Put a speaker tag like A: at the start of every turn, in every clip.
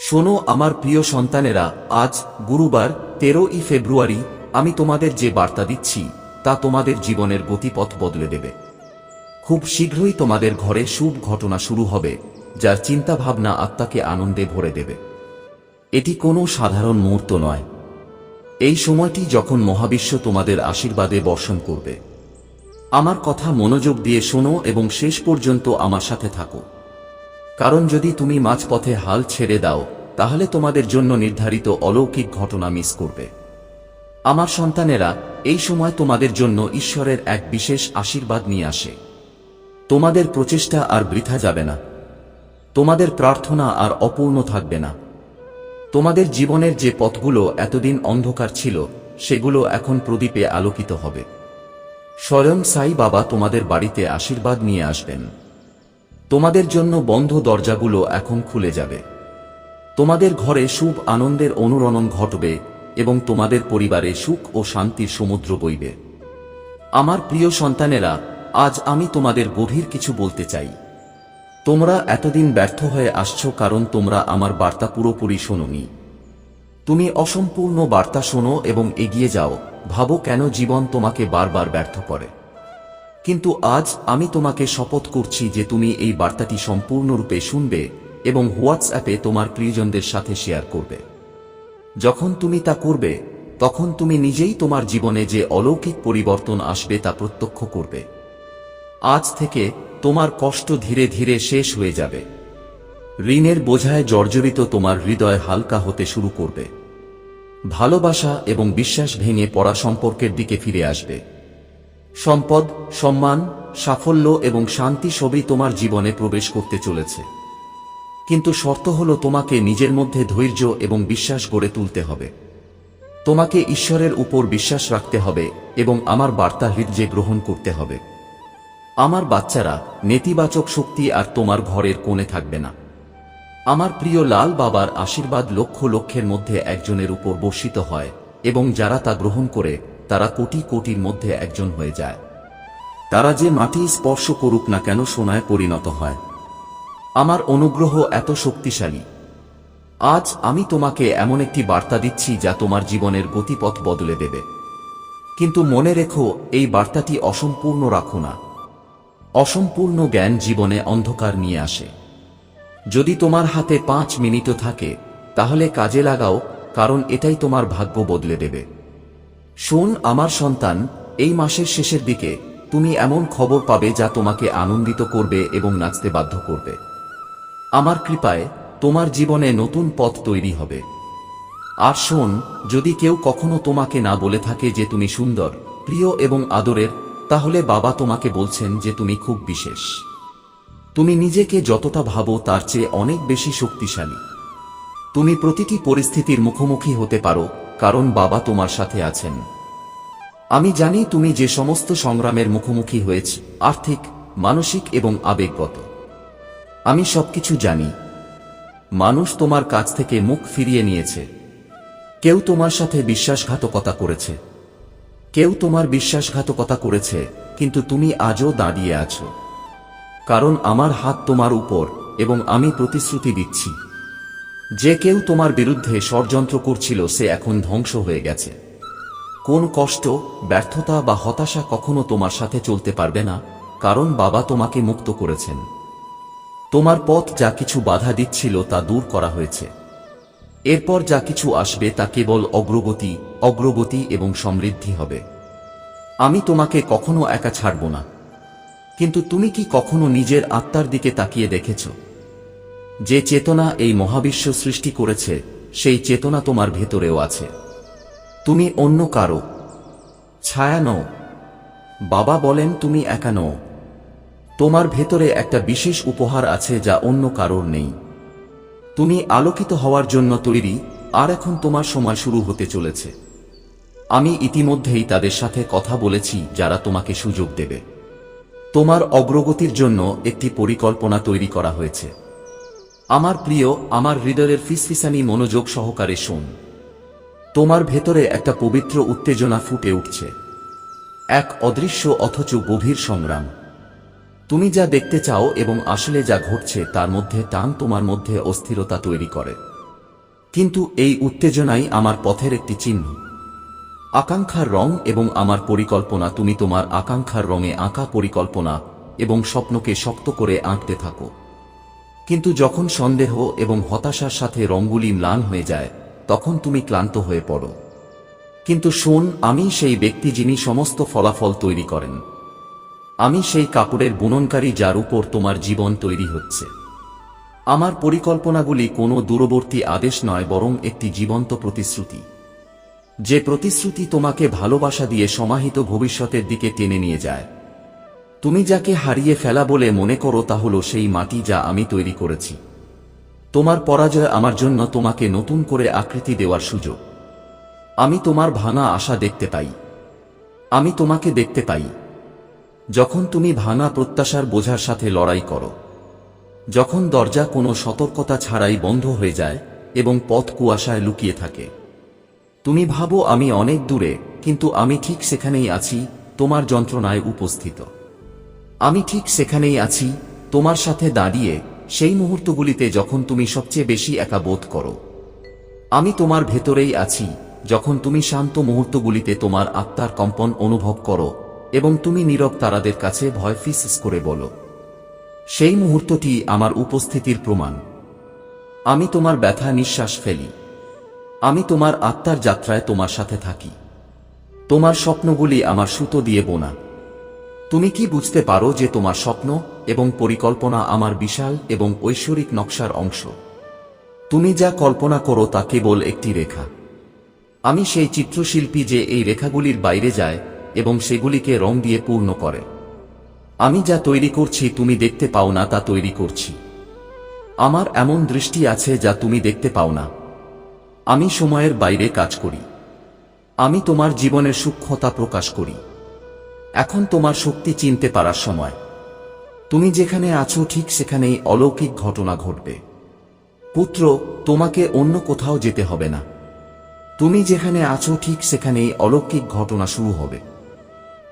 A: শোনো আমার প্রিয় সন্তানেরা, আজ গুরুবার 13ই ফেব্রুয়ারি আমি তোমাদের যে বার্তা দিচ্ছি তা তোমাদের জীবনের গতিপথ বদলে দেবে। খুব শীঘ্রই তোমাদের ঘরে শুভ ঘটনা শুরু হবে, যার চিন্তাভাবনা আত্মাকে আনন্দে ভরে দেবে। এটি কোনো সাধারণ মুহূর্ত নয়। এই সময়টি যখন মহাবিশ্ব তোমাদের আশীর্বাদে বর্ষণ করবে। আমার কথা মনোযোগ দিয়ে শোনো এবং শেষ পর্যন্ত আমার সাথে থাকো, কারণ যদি তুমি মাঝপথে হাল ছেড়ে দাও তাহলে তোমাদের জন্য নির্ধারিত অলৌকিক ঘটনা মিস করবে। আমার সন্তানেরা, এই সময় তোমাদের জন্য ঈশ্বরের এক বিশেষ আশীর্বাদ নিয়ে আসে। তোমাদের প্রচেষ্টা আর বৃথা যাবে না, তোমাদের প্রার্থনা আর অপূর্ণ থাকবে না। তোমাদের জীবনের যে পথগুলো এতদিন অন্ধকার ছিল সেগুলো এখন প্রদীপে আলোকিত হবে। স্বয়ং সাই বাবা তোমাদের বাড়িতে আশীর্বাদ নিয়ে আসবেন। তোমাদের জন্য বন্ধ দরজাগুলো এখন খুলে যাবে। তোমাদের ঘরে শুভ আনন্দের অনুরণন ঘটবে এবং তোমাদের পরিবারে সুখ ও শান্তির সমুদ্র বইবে। আমার প্রিয় সন্তানেরা, আজ আমি তোমাদের গভীর কিছু বলতে চাই। তোমরা এতদিন ব্যর্থ হয়ে আসছো কারণ তোমরা আমার বার্তা পুরোপুরি শোনোনি। তুমি অসম্পূর্ণ বার্তা শোনো এবং এগিয়ে যাও, ভাবো কেন জীবন তোমাকে বারবার ব্যর্থ করে। কিন্তু আজ আমি তোমাকে শপথ করছি যে তুমি এই বার্তাটি সম্পূর্ণরূপে শুনবে এবং হোয়াটসঅ্যাপে তোমার প্রিয়জনদের সাথে শেয়ার করবে। যখন তুমি তা করবে তখন তুমি নিজেই তোমার জীবনে যে অলৌকিক পরিবর্তন আসবে তা প্রত্যক্ষ করবে। আজ থেকে তোমার কষ্ট ধীরে ধীরে শেষ হয়ে যাবে। ঋণের বোঝায় জর্জরিত তোমার হৃদয় হালকা হতে শুরু করবে। ভালোবাসা এবং বিশ্বাস ভেঙে পড়া সম্পর্কের দিকে ফিরে আসবে। সম্পদ, সম্মান, সাফল্য এবং শান্তি সবই তোমার জীবনে প্রবেশ করতে চলেছে। কিন্তু শর্ত হলো তোমাকে নিজের মধ্যে ধৈর্য এবং বিশ্বাস গড়ে তুলতে হবে। তোমাকে ঈশ্বরের উপর বিশ্বাস রাখতে হবে এবং আমার বার্তা হৃদয়ে গ্রহণ করতে হবে। আমার বাচ্চারা, নেতিবাচক শক্তি আর তোমার ঘরের কোণে থাকবে না। আমার প্রিয় লাল বাবার আশীর্বাদ লক্ষ লক্ষের মধ্যে একজনের উপর বর্ষিত হয় এবং যারা তা গ্রহণ করে তারা কোটি কোটির মধ্যে একজন হয়ে যায়। তারা যে মাটি স্পর্শ করুক না কেন সোনায় পরিণত হয়। আমার অনুগ্রহ এত শক্তিশালী। আজ আমি তোমাকে এমন একটি বার্তা দিচ্ছি যা তোমার জীবনের গতিপথ বদলে দেবে। কিন্তু মনে রেখো, এই বার্তাটি অসম্পূর্ণ রাখো না। অসম্পূর্ণ জ্ঞান জীবনে অন্ধকার নিয়ে আসে। যদি তোমার হাতে 5 মিনিটও থাকে তাহলে কাজে লাগাও, কারণ এটাই তোমার ভাগ্য বদলে দেবে। শোন আমার সন্তান, এই মাসের শেষের দিকে তুমি এমন খবর পাবে যা তোমাকে আনন্দিত করবে এবং নাচতে বাধ্য করবে। আমার কৃপায় তোমার জীবনে নতুন পথ তৈরি হবে। আর শোন, যদি কেউ কখনো তোমাকে না বলে থাকে যে তুমি সুন্দর, প্রিয় এবং আদরের, তাহলে বাবা তোমাকে বলছেন যে তুমি খুব বিশেষ। তুমি নিজেকে যতটা ভাবো তার চেয়ে অনেক বেশি শক্তিশালী। তুমি প্রতিটি পরিস্থিতির মুখোমুখি হতে পারো, কারণ বাবা তোমার সাথে আছেন। আমি জানি তুমি যে সমস্ত সংগ্রামের মুখোমুখি হয়েছ, আর্থিক, মানসিক এবং আবেগগত। আমি সবকিছু জানি। মানুষ তোমার কাছ থেকে মুখ ফিরিয়ে নিয়েছে। কেউ তোমার সাথে বিশ্বাসঘাতকতা করেছে। কেউ তোমার বিশ্বাসঘাতকতা করেছে, কিন্তু তুমি আজও দাঁড়িয়ে আছো। কারণ আমার হাত তোমার উপর এবং আমি প্রতিশ্রুতি দিচ্ছি, যে কেউ তোমার বিরুদ্ধে ষড়যন্ত্র করছিল সে এখন ধ্বংস হয়ে গেছে। কোন কষ্ট, ব্যর্থতা বা হতাশা কখনো তোমার সাথে চলতে পারবে না, কারণ বাবা তোমাকে মুক্ত করেছেন। তোমার পথ যা কিছু বাধা দিচ্ছিল তা দূর করা হয়েছে। এরপর যা কিছু আসবে তা কেবল অগ্রগতি, অগ্রগতি এবং সমৃদ্ধি হবে। আমি তোমাকে কখনো একা ছাড়ব না। কিন্তু তুমি কি কখনো নিজের আত্মার দিকে তাকিয়ে দেখেছ? যে চেতনা এই মহাবিশ্ব সৃষ্টি করেছে সেই চেতনা তোমার ভেতরেও আছে। তুমি অন্য কারো ছায়া নও। বাবা বলেন তুমি একা নও। তোমার ভেতরে একটা বিশেষ উপহার আছে যা অন্য কারোর নেই। তুমি আলোকিত হওয়ার জন্য তৈরি, আর এখন তোমার সময় শুরু হতে চলেছে। আমি ইতিমধ্যেই তাদের সাথে কথা বলেছি যারা তোমাকে সুযোগ দেবে। তোমার অগ্রগতির জন্য একটি পরিকল্পনা তৈরি করা হয়েছে। আমার প্রিয়, আমার হৃদয়ের ফিসফিসানি মনোযোগ সহকারে শোন। তোমার ভেতরে একটা পবিত্র উত্তেজনা ফুটে উঠছে। এক অদৃশ্য অথচ গভীর সংগ্রাম। তুমি যা দেখতে চাও এবং আসলে যা ঘটছে তার মধ্যে টান তোমার মধ্যে অস্থিরতা তৈরি করে। কিন্তু এই উত্তেজনাই আমার পথের একটি চিহ্ন। আকাঙ্ক্ষার রং এবং আমার পরিকল্পনা। তুমি তোমার আকাঙ্ক্ষার রঙে আঁকা পরিকল্পনা এবং স্বপ্নকে শক্ত করে আঁকতে থাকো। কিন্তু যখন সন্দেহ এবং হতাশার সাথে রঙগুলি ম্লান হয়ে যায়, তখন তুমি ক্লান্ত হয়ে পড়ো। কিন্তু শোন, আমি সেই ব্যক্তি যিনি সমস্ত ফলাফল তৈরি করেন। আমি সেই কাপড়ের বুননকারী যার উপর তোমার জীবন তৈরি হচ্ছে। আমার পরিকল্পনাগুলি কোনো দূরবর্তী আদেশ নয়, বরং একটি জীবন্ত প্রতিশ্রুতি। যে প্রতিশ্রুতি তোমাকে ভালোবাসা দিয়ে সমাহিত ভবিষ্যতের দিকে টেনে নিয়ে যায়। তুমি যাকে হারিয়ে ফেলা বলে মনে করো, তা হলো সেই মাটি যা আমি তৈরি করেছি। তোমার পরাজয় আমার জন্য তোমাকে নতুন করে আকৃতি দেওয়ার সুযোগ। আমি তোমার ভাঙা আশা দেখতে পাই। আমি তোমাকে দেখতে পাই যখন তুমি ভাঙা প্রত্যাশার বোঝার সাথে লড়াই করো, যখন দরজা কোনো সতর্কতা ছাড়াই বন্ধ হয়ে যায় এবং পথ কুয়াশায় লুকিয়ে থাকে। তুমি ভাবো আমি অনেক দূরে, কিন্তু আমি ঠিক সেখানেই আছি, তোমার যন্ত্রণায় উপস্থিত। আমি ঠিক সেখানেই আছি, তোমার সাথে দাঁড়িয়ে, সেই মুহূর্তগুলিতে যখন তুমি সবচেয়ে বেশি একা বোধ করো। আমি তোমার ভেতরেই আছি, যখন তুমি শান্ত মুহূর্তগুলিতে তোমার আত্মার কম্পন অনুভব করো এবং তুমি নীরব তারাদের কাছে ভয় ফিস করে বলো। সেই মুহূর্তটি আমার উপস্থিতির প্রমাণ। আমি তোমার ব্যথা নিঃশ্বাস ফেলি। আমি তোমার আত্মার যাত্রায় তোমার সাথে থাকি। তোমার স্বপ্নগুলি আমার সুতো দিয়ে বোনা। তুমি কি বুঝতে পারো যে তোমার স্বপ্ন এবং পরিকল্পনা আমার বিশাল এবং ঐশ্বরিক নকশার অংশ? তুমি যা কল্পনা করো তা কেবল একটি রেখা। আমি সেই চিত্রশিল্পী যে এই রেখাগুলির বাইরে যায় এবং সেগুলিকে রং দিয়ে পূর্ণ করে। আমি যা তৈরি করছি তুমি দেখতে পাও না, তা তৈরি করছি। আমার এমন দৃষ্টি আছে যা তুমি দেখতে পাও না। আমি সময়ের বাইরে কাজ করি। আমি তোমার জীবনের সূক্ষ্মতা প্রকাশ করি। এখন তোমার শক্তি চিনতে পারার সময়। তুমি যেখানে আছো ঠিক সেখানেই অলৌকিক ঘটনা ঘটবে। পুত্র, তোমাকে অন্য কোথাও যেতে হবে না। তুমি যেখানে আছো ঠিক সেখানেই অলৌকিক ঘটনা শুরু হবে।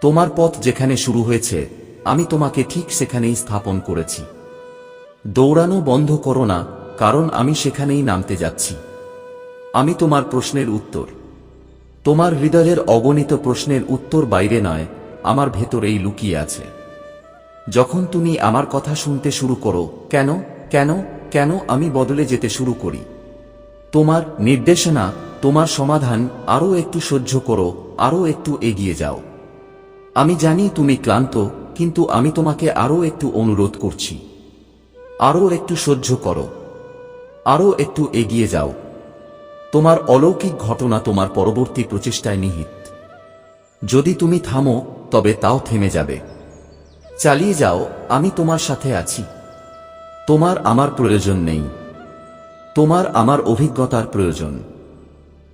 A: তোমার পথ যেখানে শুরু হয়েছে, আমি তোমাকে ঠিক সেখানেই স্থাপন করেছি। দৌড়ানো বন্ধ করো না, কারণ আমি সেখানেই নামতে যাচ্ছি। আমি তোমার প্রশ্নের উত্তর। তোমার হৃদয়ের অগণিত প্রশ্নের উত্তর বাইরে নয়, আমার ভেতরেই লুকিয়ে আছে। যখন তুমি আমার কথা শুনতে শুরু করো, কেন কেন কেন আমি বদলে যেতে শুরু করি। তোমার নির্দেশনা, তোমার সমাধান, আরও একটু সহ্য করো, আরও একটু এগিয়ে যাও। আমি জানি তুমি ক্লান্ত, কিন্তু আমি তোমাকে আরও একটু অনুরোধ করছি। আরও একটু সহ্য করো, আরও একটু এগিয়ে যাও। তোমার অলৌকিক ঘটনা তোমার পরবর্তী প্রচেষ্টায় নিহিত। যদি তুমি থামো, তবে তাও থেমে যাবে। চালিয়ে যাও, আমি তোমার সাথে আছি। তোমার আমার প্রয়োজন নেই। তোমার আমার অভিজ্ঞতার প্রয়োজন।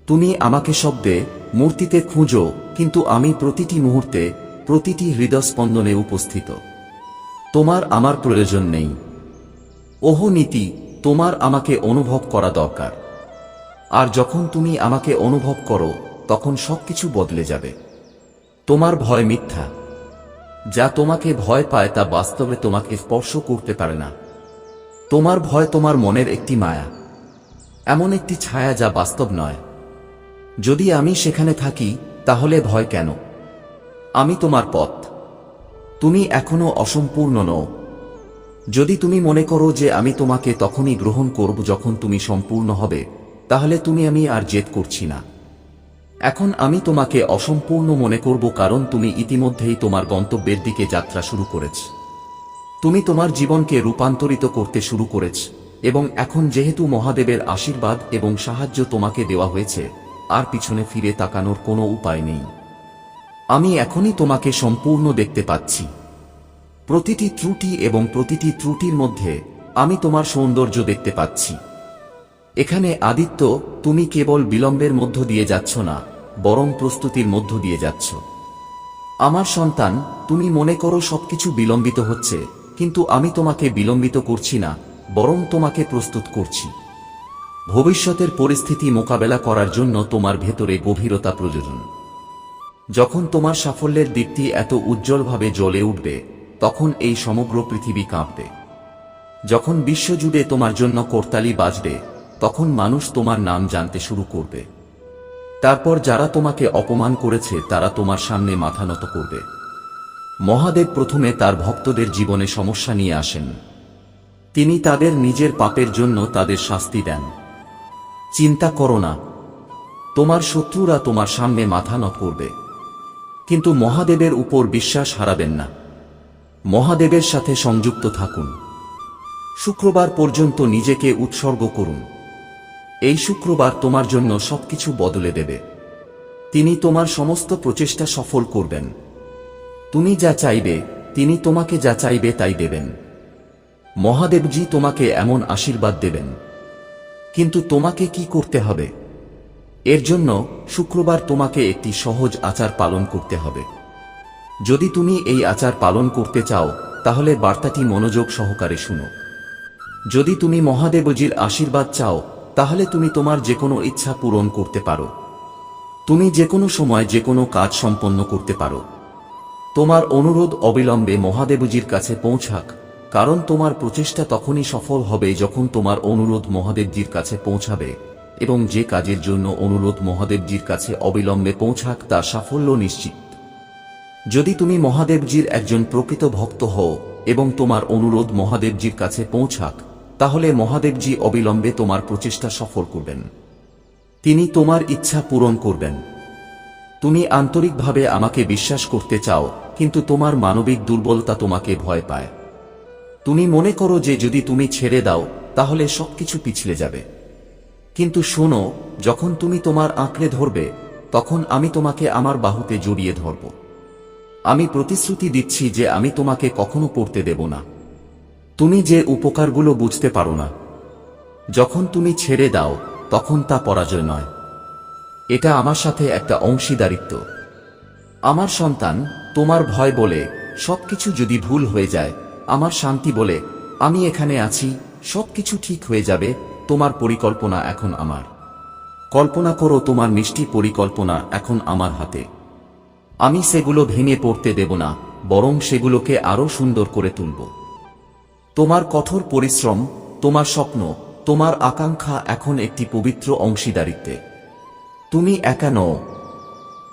A: তুমি আমাকে শব্দে, মূর্তিতে খুঁজো, কিন্তু আমি প্রতিটি মুহূর্তে, প্রতিটি হৃদস্পন্দনে উপস্থিত। তোমার আমার প্রয়োজন নেই। ওহ নীতি, তোমার আমাকে অনুভব করা দরকার। আর যখন তুমি আমাকে অনুভব করো, তখন সবকিছু বদলে যাবে। তোমার ভয় মিথ্যা। যা তোমাকে ভয় পায় তা বাস্তবে তোমাকে স্পর্শ করতে পারে না। তোমার ভয় তোমার মনের একটি মায়া, এমন একটি ছায়া যা বাস্তব নয়। যদি আমি সেখানে থাকি, তাহলে ভয় কেন? আমি তোমার পথ। তুমি এখনো অসম্পূর্ণ নও। যদি তুমি মনে করো যে আমি তোমাকে তখনই গ্রহণ করব যখন তুমি সম্পূর্ণ হবে, তাহলে আমি আর জেদ করছি না। এখন আমি তোমাকে অসম্পূর্ণ মনে করব, কারণ তুমি ইতিমধ্যেই তোমার গন্তব্যের দিকে যাত্রা শুরু করেছ। তুমি তোমার জীবনকে রূপান্তরিত করতে শুরু করেছ, এবং এখন যেহেতু মহাদেবের আশীর্বাদ এবং সাহায্য তোমাকে দেওয়া হয়েছে, আর পিছনে ফিরে তাকানোর কোনো উপায় নেই। আমি এখনই তোমাকে সম্পূর্ণ দেখতে পাচ্ছি। প্রতিটি ত্রুটি এবং প্রতিটি ত্রুটির মধ্যে আমি তোমার সৌন্দর্য দেখতে পাচ্ছি। এখানে আদিত্য, তুমি কেবল বিলম্বের মধ্য দিয়ে যাচ্ছ না, বরং প্রস্তুতির মধ্য দিয়ে যাচ্ছ। আমার সন্তান, তুমি মনে করো সবকিছু বিলম্বিত হচ্ছে, কিন্তু আমি তোমাকে বিলম্বিত করছি না, বরং তোমাকে প্রস্তুত করছি। ভবিষ্যতের পরিস্থিতি মোকাবেলা করার জন্য তোমার ভেতরে গভীরতা প্রয়োজন। যখন তোমার সাফল্যের দীপ্তি এত উজ্জ্বলভাবে জ্বলে উঠবে, তখন এই সমগ্র পৃথিবী কাঁপবে। যখন বিশ্বজুড়ে তোমার জন্য করতালি বাজবে, তখন মানুষ তোমার নাম জানতে শুরু করবে। তারপর যারা তোমাকে অপমান করেছে তারা তোমার সামনে মাথা নত করবে। মহাদেব প্রথমে তার ভক্তদের জীবনে সমস্যা নিয়ে আসেন। তিনি তাদের নিজের পাপের জন্য তাদের শাস্তি দেন। চিন্তা করো না, তোমার শত্রুরা তোমার সামনে মাথা নত করবে, কিন্তু মহাদেবের উপর বিশ্বাস হারাবেন না। মহাদেবের সাথে সংযুক্ত থাকুন। শুক্রবার পর্যন্ত নিজেকে উৎসর্গ করুন। এই শুক্রবার তোমার জন্য সবকিছু বদলে দেবে। তিনি তোমার সমস্ত প্রচেষ্টা সফল করবেন। তুমি যা চাইবে, তিনি তোমাকে যা চাইবে তাই দেবেন। মহাদেবজি তোমাকে এমন আশীর্বাদ দেবেন, কিন্তু তোমাকে কি করতে হবে? এর জন্য শুক্রবার তোমাকে একটি সহজ আচার পালন করতে হবে। যদি তুমি এই আচার পালন করতে চাও তাহলে বার্তাটি মনোযোগ সহকারে শুনো। যদি তুমি মহাদেবজির আশীর্বাদ চাও তাহলে তুমি তোমার যে কোনো ইচ্ছা পূরণ করতে পারো। তুমি যে কোনো সময় যে কোনো কাজ সম্পন্ন করতে পারো। তোমার অনুরোধ অবিলম্বে মহাদেবজির কাছে পৌঁছাক, কারণ তোমার প্রচেষ্টা তখনই সফল হবে যখন তোমার অনুরোধ মহাদেবজির কাছে পৌঁছাবে, এবং যে কাজের জন্য অনুরোধ মহাদেবজির কাছে অবিলম্বে পৌঁছাক তার সাফল্য নিশ্চিত। যদি তুমি মহাদেবজির একজন প্রকৃত ভক্ত হও এবং তোমার অনুরোধ মহাদেবজির কাছে পৌঁছাক, তাহলে মহাদেবজি অবিলম্বে তোমার প্রচেষ্টা সফল করবেন। তিনি তোমার ইচ্ছা পূরণ করবেন। তুমি আন্তরিকভাবে আমাকে বিশ্বাস করতে চাও, কিন্তু তোমার মানবিক দুর্বলতা তোমাকে ভয় পায়। তুমি মনে করো যে যদি তুমি ছেড়ে দাও তাহলে সবকিছু পিছলে যাবে। কিন্তু শোনো, যখন তুমি তোমার আঁকড়ে ধরবে তখন আমি তোমাকে আমার বাহুতে জড়িয়ে ধরব। আমি প্রতিশ্রুতি দিচ্ছি যে আমি তোমাকে কখনো পড়তে দেব না। তুমি যে উপকারগুলো বুঝতে পারো না, যখন তুমি ছেড়ে দাও তখন তা পরাজয় নয়, এটা আমার সাথে একটা অংশীদারিত্ব। আমার সন্তান, তোমার ভয় বলে সবকিছু যদি ভুল হয়ে যায়, আমার শান্তি বলে আমি এখানে আছি, সবকিছু ঠিক হয়ে যাবে। তোমার পরিকল্পনা এখন আমার। কল্পনা করো তোমার মিষ্টি পরিকল্পনা এখন আমার হাতে। আমি সেগুলো ভেঙে পড়তে দেব না, বরং সেগুলোকে আরো সুন্দর করে তুলব। তোমার কঠোর পরিশ্রম, তোমার স্বপ্ন, তোমার আকাঙ্ক্ষা এখন একটি পবিত্র অংশীদারিত্বে। তুমি একা নও।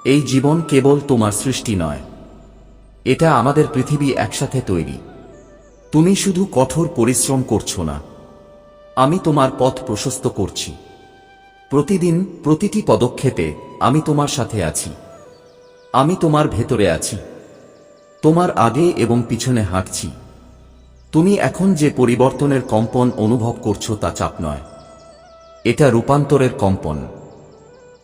A: এই জীবন কেবল তোমার সৃষ্টি নয়, এটা আমাদের পৃথিবী একসাথে তৈরি। তুমি শুধু কঠোর পরিশ্রম করছো না, আমি তোমার পথ প্রশস্ত করছি। প্রতিদিন প্রতিটি পদক্ষেপে আমি তোমার সাথে আছি। আমি তোমার ভেতরে আছি, তোমার আগে এবং পিছনে হাঁটছি। তুমি এখন যে পরিবর্তনের কম্পন অনুভব করছো তা চাপ নয়, এটা রূপান্তরের কম্পন।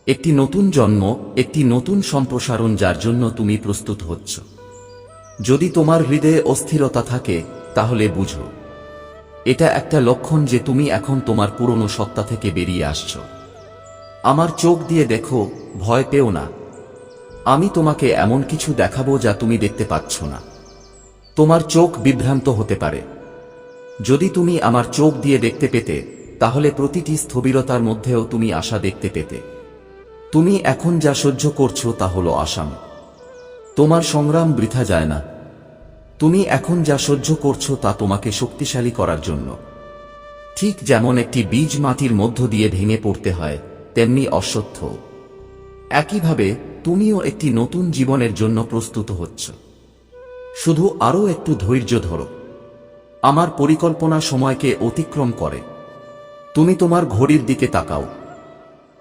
A: একটি নতুন জন্ম, একটি নতুন সম্প্রসারণ যার জন্য তুমি প্রস্তুত হচ্ছ। যদি তোমার হৃদয়ে অস্থিরতা থাকে তাহলে বুঝো, এটা একটা লক্ষণ যে তুমি এখন তোমার পুরনো সত্তা থেকে বেরিয়ে আসছো। আমার চোখ দিয়ে দেখো, ভয় পেও না। আমি তোমাকে এমন কিছু দেখাবো যা তুমি দেখতে পাচ্ছ না। তোমার চোখ বিভ্রান্ত হতে পারে। যদি তুমি আমার চোখ দিয়ে দেখতে পেতে, তাহলে প্রতিটি স্থবিরতার মধ্যেও তুমি আশা দেখতে পেতে। তুমি এখন যা সহ্য করছো তা হলো আসাম। তোমার সংগ্রাম বৃথা যায় না। তুমি এখন যা সহ্য করছো তা তোমাকে শক্তিশালী করার জন্য। ঠিক যেমন একটি বীজ মাটির মধ্য দিয়ে ভেঙে পড়তে হয়, তেমনি অশ্বত্থ। একইভাবে তুমিও একটি নতুন জীবনের জন্য প্রস্তুত হচ্ছ। শুধু আরও একটু ধৈর্য ধরো। আমার পরিকল্পনা সময়কে অতিক্রম করে। তুমি তোমার ঘড়ির দিকে তাকাও,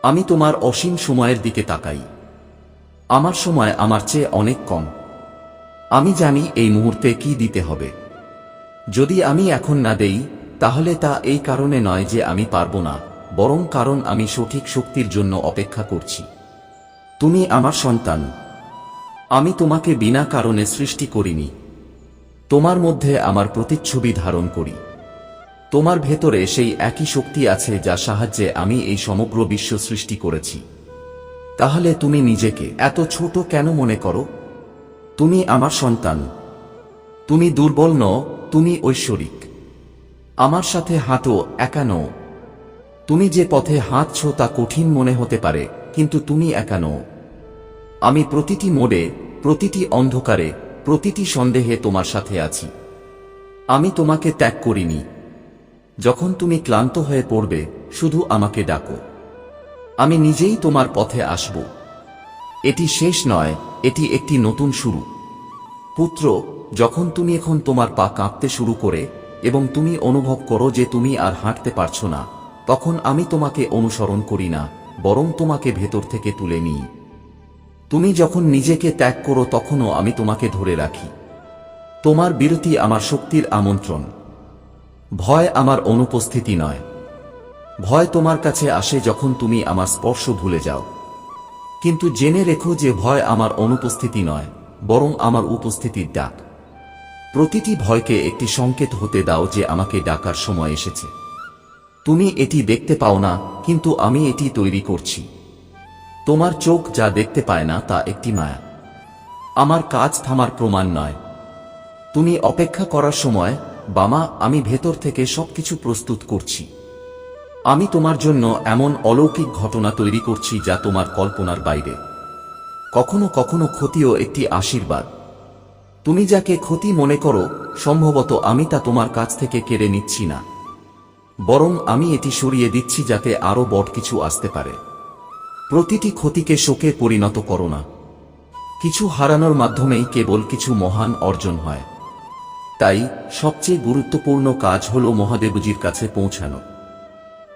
A: আমি তোমার অসীম সময়ের দিকে তাকাই। আমার সময় আমার চেয়ে অনেক কম। আমি জানি এই মুহূর্তে কি দিতে হবে। যদি আমি এখন না দেই, তাহলে তা এই কারণে নয় যে আমি পারবো না, বরং কারণ আমি সঠিক শক্তির জন্য অপেক্ষা করছি। তুমি আমার সন্তান। আমি তোমাকে বিনা কারণে সৃষ্টি করিনি। তোমার মধ্যে আমার প্রতিচ্ছবি ধারণ করি। তোমার ভেতরে সেই একই শক্তি আছে যার সাহায্যে আমি এই সমগ্র বিশ্ব সৃষ্টি করেছি। তাহলে তুমি নিজেকে এত ছোট কেন মনে করো? তুমি আমার সন্তান। তুমি দুর্বল নও, তুমি ঐশ্বরিক। আমার সাথে হাঁটো, একা নও। তুমি যে পথে হাঁটছ তা কঠিন মনে হতে পারে, কিন্তু তুমি একা নও। আমি প্রতিটি মোড়ে, প্রতিটি অন্ধকারে, প্রতিটি সন্দেহে তোমার সাথে আছি। আমি তোমাকে ত্যাগ করিনি। যখন তুমি ক্লান্ত হয়ে পড়বে শুধু আমাকে ডাকো, আমি নিজেই তোমার পথে আসব। এটি শেষ নয়, এটি একটি নতুন শুরু। পুত্র, যখন তুমি এখন তোমার পা কাঁপতে শুরু করে এবং তুমি অনুভব করো যে তুমি আর হাঁটতে পারছো না, তখন আমি তোমাকে অনুসরণ করি না, বরং তোমাকে ভেতর থেকে তুলে নিই। তুমি যখন নিজেকে ত্যাগ করো তখনও আমি তোমাকে ধরে রাখি। তোমার বিরতি আমার শক্তির আমন্ত্রণ। ভয় আমার অনুপস্থিতি নয়। ভয় তোমার কাছে আসে যখন তুমি আমার স্পর্শ ভুলে যাও। কিন্তু জেনে রেখো যে ভয় আমার অনুপস্থিতি নয়, বরং আমার উপস্থিতির ডাক। প্রতিটি ভয়কে একটি সংকেত হতে দাও যে আমাকে ডাকার সময় এসেছে। তুমি এটি দেখতে পাও না, কিন্তু আমি এটি তৈরি করছি। তোমার চোখ যা দেখতে পায় না তা একটি মায়া। আমার কাজ থামার প্রমাণ নয়। তুমি অপেক্ষা করার সময়, বামা, আমি ভেতর থেকে সবকিছু প্রস্তুত করছি। আমি তোমার জন্য এমন অলৌকিক ঘটনা তৈরি করছি যা তোমার কল্পনার বাইরে। কখনো কখনো ক্ষতিও একটি আশীর্বাদ। তুমি যাকে ক্ষতি মনে করো, সম্ভবত আমি তা তোমার কাছ থেকে কেড়ে নিচ্ছি না, বরং আমি এটি সরিয়ে দিচ্ছি যাতে আরো বড় কিছু আসতে পারে। প্রতিটি ক্ষতিকে শোকে পরিণত করো না। কিছু হারানোর মাধ্যমেই কেবল কিছু মহান অর্জন হয়। তাই সবচেয়ে গুরুত্বপূর্ণ কাজ হল মহাদেবজির কাছে পৌঁছানো।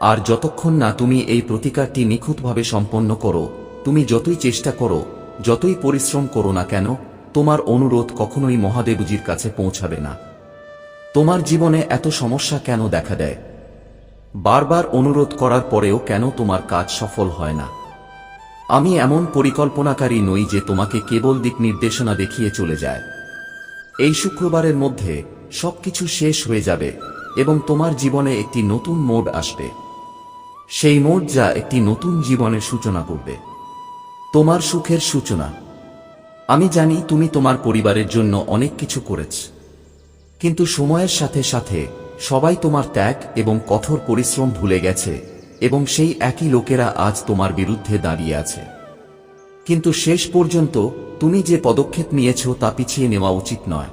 A: আর যতক্ষণ না তুমি এই প্রতিকারটি নিখুঁতভাবে সম্পন্ন করো, তুমি যতই চেষ্টা করো, যতই পরিশ্রম করো না কেন, তোমার অনুরোধ কখনোই মহাদেবজির কাছে পৌঁছাবে না। তোমার জীবনে এত সমস্যা কেন দেখা দেয়? বারবার অনুরোধ করার পরেও কেন তোমার কাজ সফল হয় না? আমি এমন পরিকল্পনাকারী নই যে তোমাকে কেবল দিক নির্দেশনা দেখিয়ে চলে যায়। এই শুক্রবারের মধ্যে সবকিছু শেষ হয়ে যাবে এবং তোমার জীবনে একটি নতুন মোড় আসবে। সেই মোড় যা একটি নতুন জীবনের সূচনা করবে, তোমার সুখের সূচনা। আমি জানি তুমি তোমার পরিবারের জন্য অনেক কিছু করেছ, কিন্তু সময়ের সাথে সাথে সবাই তোমার ত্যাগ এবং কঠোর পরিশ্রম ভুলে গেছে এবং সেই একই লোকেরা আজ তোমার বিরুদ্ধে দাঁড়িয়ে আছে। কিন্তু শেষ পর্যন্ত তুমি যে পদক্ষেপ নিয়েছ তা পিছিয়ে নেওয়া উচিত নয়।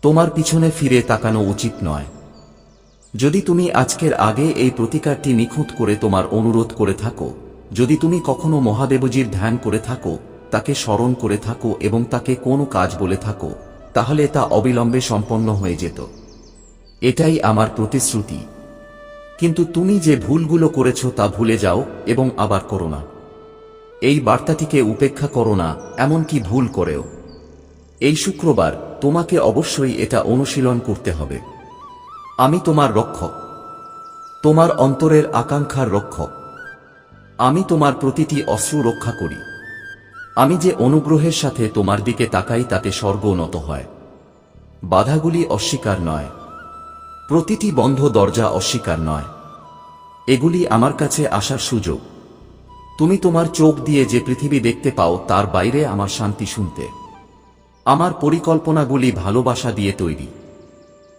A: তোমার পিছনে ফিরে তাকানো উচিত নয়। যদি তুমি আজকের আগে এই প্রতিকারটি নিখুঁত করে তোমার অনুরোধ করে থাকো, যদি তুমি কখনো মহাদেবজির ধ্যান করে থাকো, তাকে স্মরণ করে থাকো এবং তাকে কোনো কাজ বলে থাকো, তাহলে তা অবিলম্বে সম্পন্ন হয়ে যেত। এটাই আমার প্রতিশ্রুতি। কিন্তু তুমি যে ভুলগুলো করেছ তা ভুলে যাও এবং আবার করো না। এই বার্তাটিকে উপেক্ষা করো না, এমনকি ভুল করেও। এই শুক্রবার তোমাকে অবশ্যই এটা অনুশীলন করতে হবে। আমি তোমার রক্ষক, তোমার অন্তরের আকাঙ্ক্ষার রক্ষক। আমি তোমার প্রতিটি অশ্রু রক্ষা করি। আমি যে অনুগ্রহের সাথে তোমার দিকে তাকাই তাতে স্বর্গ নত হয়। বাধাগুলি অস্বীকার নয়, প্রতিটি বন্ধ দরজা অস্বীকার নয়, এগুলি আমার কাছে আসার সুযোগ। তুমি তোমার চোখ দিয়ে যে পৃথিবী দেখতে পাও তার বাইরে আমার শান্তি শুনতে। আমার পরিকল্পনাগুলি ভালোবাসা দিয়ে তৈরি।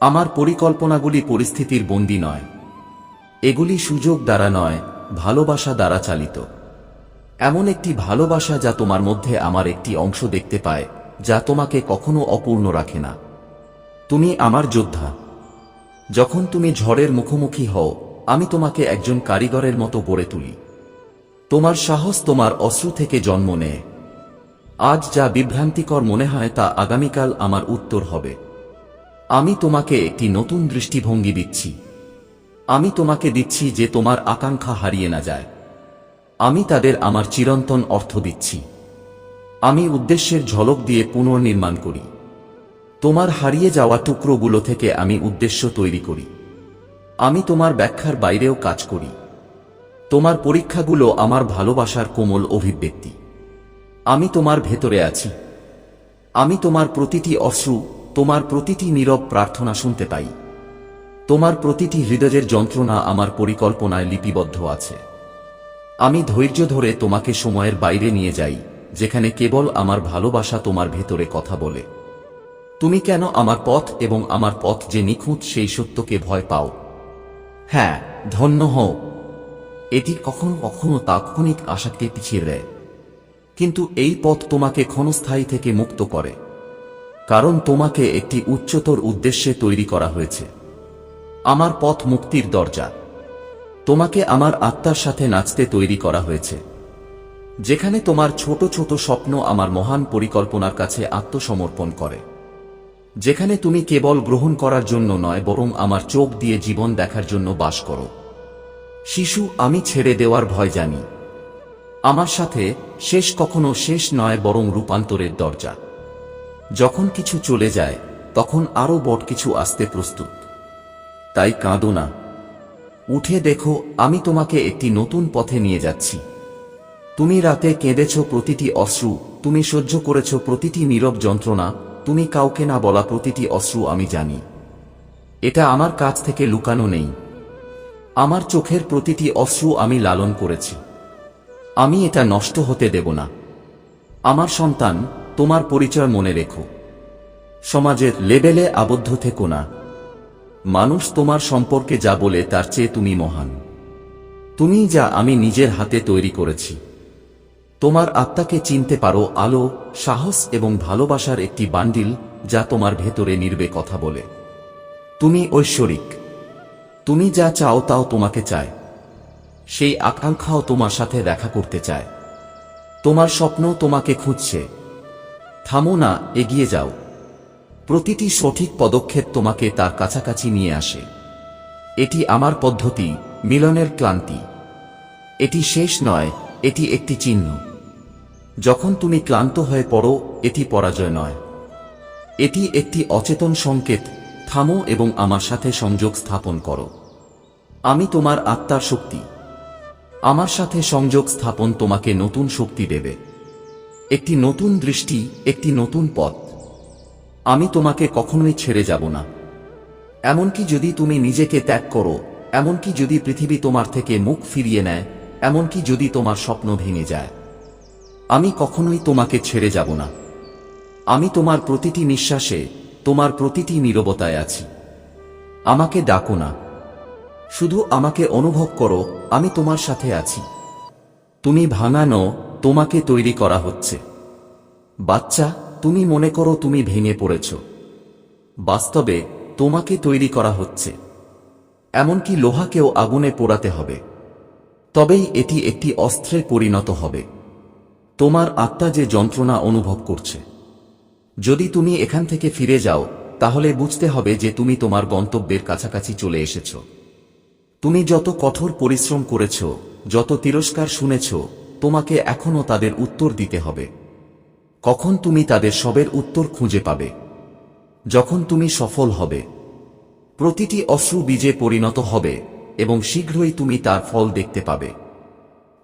A: আমার পরিকল্পনাগুলি পরিস্থিতির বন্দী নয়। এগুলি সুযোগ দ্বারা নয়, ভালোবাসা দ্বারা চালিত। এমন একটি ভালোবাসা যা তোমার মধ্যে আমার একটি অংশ দেখতে পায়, যা তোমাকে কখনো অপূর্ণ রাখে না। তুমি আমার যোদ্ধা। যখন তুমি ঝড়ের মুখোমুখি হও, আমি তোমাকে একজন কারিগরের মতো গড়ে তুলি। তোমার সাহস তোমার অশ্রু থেকে জন্ম নেয়। আজ যা বিভ্রান্তিকর মনে হয় তা আগামীকাল আমার উত্তর হবে। আমি তোমাকে একটি নতুন দৃষ্টিভঙ্গি দিচ্ছি। আমি তোমাকে দিচ্ছি যে তোমার আকাঙ্ক্ষা হারিয়ে না যায়। আমি তাদের আমার চিরন্তন অর্থ দিচ্ছি। আমি উদ্দেশ্যের ঝলক দিয়ে পুনর্নির্মাণ করি। তোমার হারিয়ে যাওয়া টুকরোগুলো থেকে আমি উদ্দেশ্য তৈরি করি। আমি তোমার ব্যাখ্যার বাইরেও কাজ করি। তোমার পরীক্ষাগুলো আমার ভালোবাসার কোমল অভিব্যক্তি। আমি তোমার ভেতরে আছি। আমি তোমার প্রতিটি অশ্রু, তোমার প্রতিটি নীরব প্রার্থনা শুনতে পাই। তোমার প্রতিটি হৃদয়ের যন্ত্রণা আমার পরিকল্পনায় লিপিবদ্ধ আছে। আমি ধৈর্য ধরে তোমাকে সময়ের বাইরে নিয়ে যাই, যেখানে কেবল আমার ভালোবাসা তোমার ভেতরে কথা বলে। তুমি কেন আমার পথ এবং আমার পথ যে নিখুঁত সেই সত্যকে ভয় পাও? হ্যাঁ, ধন্য হও। এটি কখনো কখনো তাৎক্ষণিক আশাকে পিছিয়ে দেয়, কিন্তু এই পথ তোমাকে ক্ষণস্থায়ী থেকে মুক্ত করে, কারণ তোমাকে একটি উচ্চতর উদ্দেশ্যে তৈরি করা হয়েছে। আমার পথ মুক্তির দরজা। তোমাকে আমার আত্মার সাথে নাচতে তৈরি করা হয়েছে, যেখানে তোমার ছোট ছোট স্বপ্ন আমার মহান পরিকল্পনার কাছে আত্মসমর্পণ করে, যেখানে তুমি কেবল গ্রহণ করার জন্য নয় বরং আমার চোখ দিয়ে জীবন দেখার জন্য বাস করো। শিশু, আমি ছেড়ে দেওয়ার ভয় জানি। আমার সাথে শেষ কখনো শেষ নয় বরং রূপান্তরের দরজা। যখন কিছু চলে যায় তখন আরো বড় কিছু আসতে প্রস্তুত। তাই কাঁদো না, উঠে দেখো, আমি তোমাকে একটি নতুন পথে নিয়ে যাচ্ছি। তুমি রাতে কেঁদেছ প্রতিটি অশ্রু, তুমি সহ্য করেছ প্রতিটি নীরব যন্ত্রণা, তুমি কাউকে না বলা প্রতিটি অশ্রু আমি জানি। এটা আমার কাছ থেকে লুকানো নেই। আমার চোখের প্রতিটি অশ্রু আমি লালন করেছি। আমি এটা নষ্ট হতে দেব না। আমার সন্তান, তোমার পরিচয় মনে রেখো। সমাজের লেবেলে আবদ্ধ থেকো না। মানুষ তোমার সম্পর্কে যা বলে তার চেয়ে তুমি মহান। তুমি যা আমি নিজের হাতে তৈরি করেছি। তোমার আত্মাকে চিনতে পারো, আলো, সাহস এবং ভালোবাসার একটি বান্ডিল যা তোমার ভেতরে নির্বে কথা বলে। তুমি ঐশ্বরিক। তুমি যা চাও তাও তোমাকে চায়। সেই আকাঙ্ক্ষাও তোমার সাথে দেখা করতে চায়। তোমার স্বপ্ন তোমাকে খুঁজছে। থামো না, এগিয়ে যাও। প্রতিটি সঠিক পদক্ষেপ তোমাকে তার কাছাকাছি নিয়ে আসে। এটি আমার পদ্ধতি, মিলনের ক্লান্তি। এটি শেষ নয়, এটি একটি চিহ্ন। যখন তুমি ক্লান্ত হয়ে পড়ো, এটি পরাজয় নয়। এটি একটি অচেতন সংকেত, থামো এবং আমার সাথে সংযোগ স্থাপন করো। আমি তোমার আত্মার শক্তি। আমার সাথে সংযোগ স্থাপন তোমাকে নতুন শক্তি দেবে, একটি নতুন দৃষ্টি, একটি নতুন পথ। আমি তোমাকে কখনোই ছেড়ে যাব না। এমনকি যদি তুমি নিজেকে ত্যাগ করো, এমনকি যদি পৃথিবী তোমার থেকে মুখ ফিরিয়ে নেয়, এমনকি যদি তোমার স্বপ্ন ভেঙে যায়, আমি কখনোই তোমাকে ছেড়ে যাব না। আমি তোমার প্রতিটি নিঃশ্বাসে, তোমার প্রতিটি নীরবতায় আছি। আমাকে ডাকো না, শুধু আমাকে অনুভব করো, আমি তোমার সাথে আছি। তুমি ভাঙা নও, তোমাকে তৈরি করা হচ্ছে। বাচ্চা, তুমি মনে করো তুমি ভেঙে পড়েছ। বাস্তবে তোমাকে তৈরি করা হচ্ছে। এমনকি লোহাকেও আগুনে পোড়াতে হবে, তবেই এটি একটি অস্ত্রে পরিণত হবে। তোমার আত্মা যে যন্ত্রণা অনুভব করছে, যদি তুমি এখান থেকে ফিরে যাও, তাহলে বুঝতে হবে যে তুমি তোমার গন্তব্যের কাছাকাছি চলে এসেছ। তুমি যত কঠোর পরিশ্রম করেছ, যত তিরস্কার শুনেছ, তোমাকে এখনো তাদের উত্তর দিতে হবে। কখন তুমি তাদের সবের উত্তর খুঁজে পাবে? যখন তুমি সফল হবে। প্রতিটি অশ্রু বীজে পরিণত হবে এবং শীঘ্রই তুমি তার ফল দেখতে পাবে।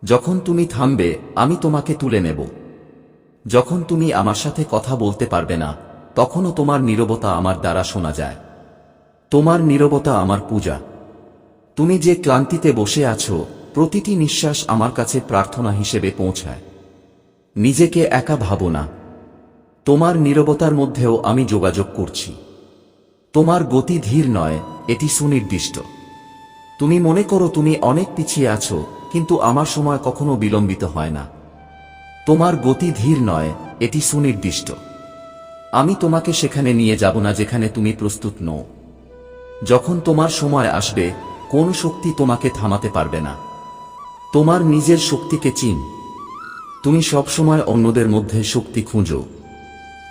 A: যখন তুমি থামবে, আমি তোমাকে তুলে নেব। যখন তুমি আমার সাথে কথা বলতে পারবে না, তখনও তোমার নীরবতা আমার দ্বারা শোনা যায়। তোমার নীরবতা আমার পূজা। তুমি যে ক্লান্তিতে বসে আছো, প্রতিটি নিঃশ্বাস আমার কাছে প্রার্থনা হিসেবে পৌঁছায়। নিজেকে একা ভাবো না। তোমার নীরবতার মধ্যেও আমি যোগাযোগ করছি। তোমার গতি ধীর নয়, এটি সুনির্দিষ্ট। তুমি মনে করো তুমি অনেক পিছিয়ে আছো, কিন্তু আমার সময় কখনো বিলম্বিত হয় না। তোমার গতি ধীর নয়, এটি সুনির্দিষ্ট। আমি তোমাকে সেখানে নিয়ে যাব না যেখানে তুমি প্রস্তুত নও। যখন তোমার সময় আসবে, কোন শক্তি তোমাকে থামাতে পারবে না। তোমার নিজের শক্তিকে চিন। তুমি সবসময় অন্যদের মধ্যে শক্তি খুঁজো,